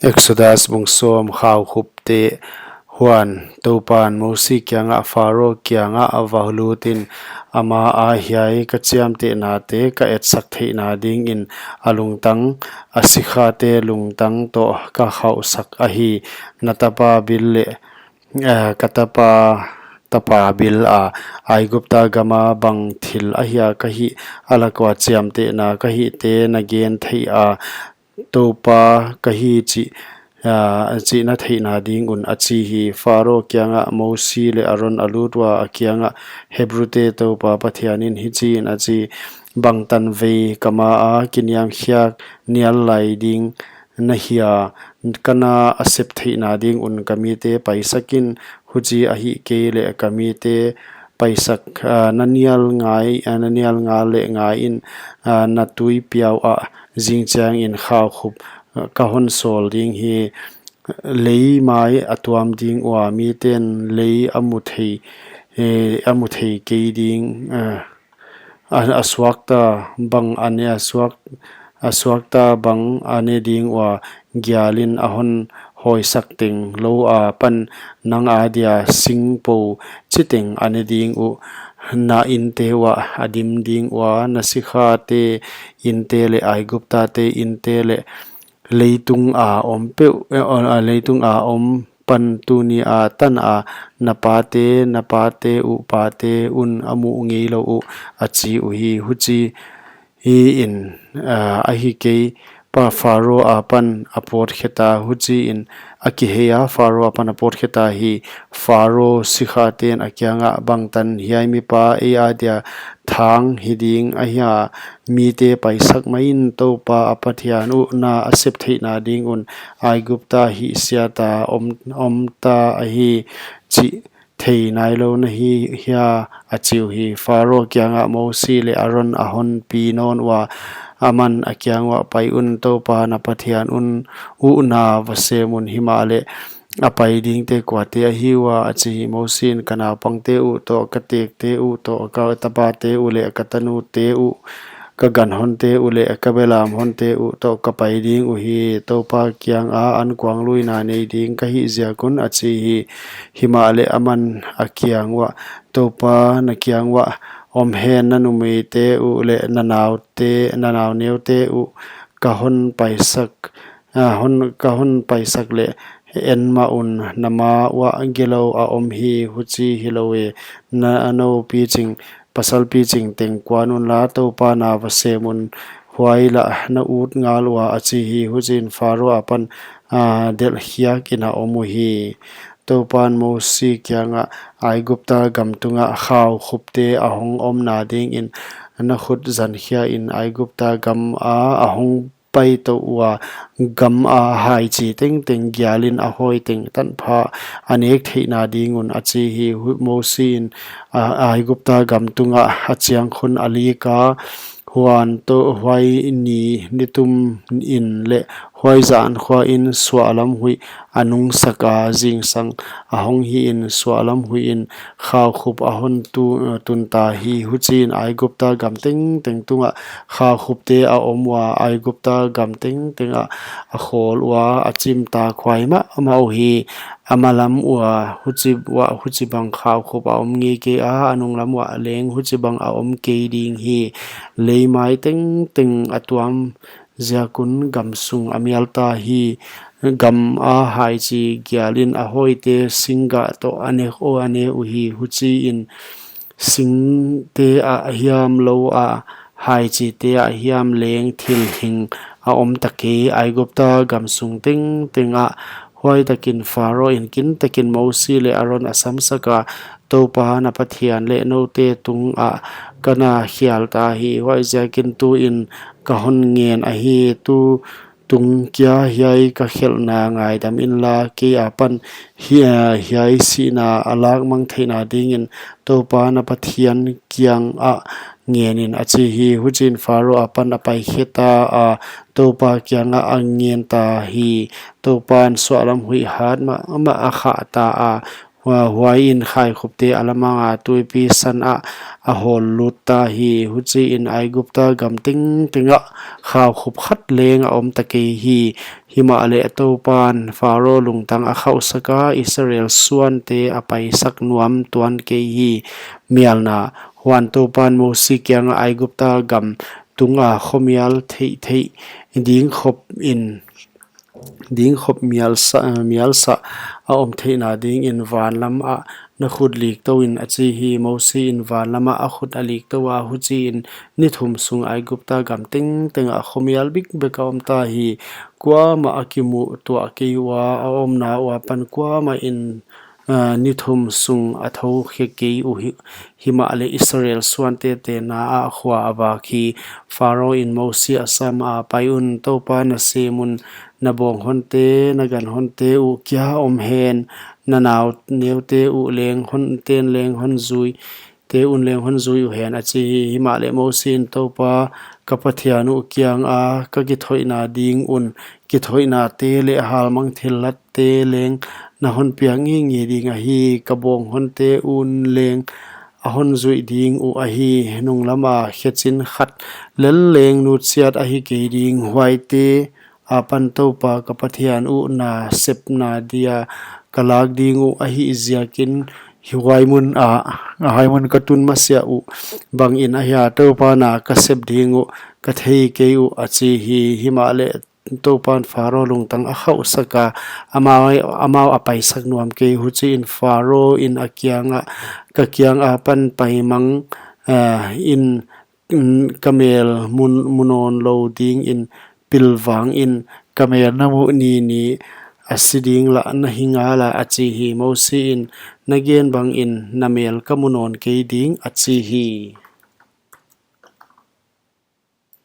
Exodus bung som khaw khup te huan topan mosi kyanga faro kyanga avahlutin ama a hiai ka chiam te na te ka et sak thei na ding in alungtang asikha te lungtang to ka khau sak a hi natapa bil le katapa tapa bil a aigupta gama bang thil a hiya ka hi alakwa chiam te na ka hi te na gen thei a topa ka hi chi na thei na ding un achi hi faro kyanga mosi le aron alutwa akyanga hebrew te topa pathianin hi chin achi bangtan ve kama a kinyam khyak nial lai ding na hiya kana asep thei na ding un kamite paisakin huji a hi ke le kamite paisak nanial nga le ngai in natui piau a jingchang in khaw khup kahon sol ding hi lei mai atuam ding wa mi ten lei amuthei ke ding aswakta bang ane aswakta bang ane ding wa gyalin ahon hoi sakting lo a pan nang adia singpo chiteng ane ding u na inte wa adim ding wa nasikha te inte le aigupta te inte le leitung a ompe leitung a om pan tu ni a tan a napate u pate un amu ngei lo u achi u hi huchi hi in a hi ke pa faro apan apot kheta huchi in akiheya faro apan apot kheta hi faro sikha ten akyanga bangtan hiai mi pa e adia thang hiding a hiya mi te paisak main topa apathianu na asep thei na ding un aigupta hi siata omta a hi chi thei nai lo na hi hiya achiu hi faro kyanga mosi le aron ahon pi non wa aman akyang wa pai un topa na pathian un u na vasemun himale apai ding te kwate hi wa achi mosin kana pangte u to katek te u to ka tapa te u le katanu te u ka gan hon te u le ka belam hon te u to ka pai ding u hi topa kyang a an kwang lui na nei ding ka hi zia kun achi hi himale aman akyang wa topa na kyang wa om hen na numei te u le nanaw neu te u kahon paisak le enma un nama wa gelo a om hi huchi hilowe na ano piching pasal piching tengkwanun la topa na vasemun huaila na ut ngalwa achi hi hujin faro apan del hiak ina omu hi topan mosi kyanga aigupta gamtunga khaw khupte ahong om na ding in na khut zan khia in aigupta gam a ahong pai to wa gam a hai chi teng gyalin a hoi teng tan pha anek thei na ding un achi hi mosi in aigupta gamtunga achiang khun alika huan to huai ni nitum in le huai zan khwa in swalam hui anung saka jingsang ahong hi in swalam hui in khaw khup ahon tunta hi huchin aigupta gamteng tunga khaw khupte a omwa aigupta gamteng tenga a khol wa achim ta khwaima amau hi amalam wa huchi bang khaw khup a omngi ke a anung lam wa leng huchi bang a om ke ding hi leimai teng atuam ziakun gamsung amialta hi gam a hai chi gyalin a hoite singa to ane u hi huchi in sing te a hiam lo a hai chi te a hiam leng thil hing a om take aigupta gamsung teng a huai takin faro in kin takin mosi le aron asam saka topa na pathian le no te tung a kana khial ta hi huai jakin tu in kahon ngen a hi tu tung kya hiai ka khel na ngai dam in la ke apan hiai sina alak mang theina ding in topa na pathian kyang a ngenin achi hi hujin faro apan apai kheta a topa kyanga angen ta hi topan swalam hui hat ma akha ta a wa huai in khai khupte alamanga tuipi san a hol lutta hi huchi in Aigupta gam ting tinga khaw khup khat leng om take hi hima ale atopan faro lungtang a khau saka Israel suan te apai sak nuam tuan ke hi mialna huan topan mo sikyang Aigupta gam tunga khomial thei ding khop in ding khop mial sa a om theina ding in van lam a na khud lik to in achi hi mosi in van lama a khud alik to wa hu chi in ni thum sung Aigupta gam ting a khomial bik beka om ta hi kwa ma akimu to akiwa a om na wa pan kwa ma in ni thum sung a tho khe ke u hima ale Israel suan te na a khwa awa khi faro in mosi asam a payun to pa na semun na bong honte na gan honte u kya om hen na naw neute u leng hon ten leng hon zui te un leng hon zui u hen achi hima le mosin to pa kapathianu kyang a ka ki thoina ding un ki thoina te le hal mang thilat te leng na hon piang ngi ding a hi ka bong honte un leng a hon zui ding u a hi nung lama khechin khat lel leng nu chiat a hi ke ding huai te apan to pa kapathian u na sep na dia kalag ding u a hi ziakin hiwai mun a haimun katun masya u bang in a ya to pa na ka sep ding u ka thei ke u achi hi himale to pan faro lungtang a khau saka amao apai sak nuam ke hu chi in faro in akyanga ka kyang a pan pai mang in kamel munon lo ding in pilwang in kamel namu ni asiding la na hinga la achi hi mosi in nagen bang in namel kamunon ke ding achi hi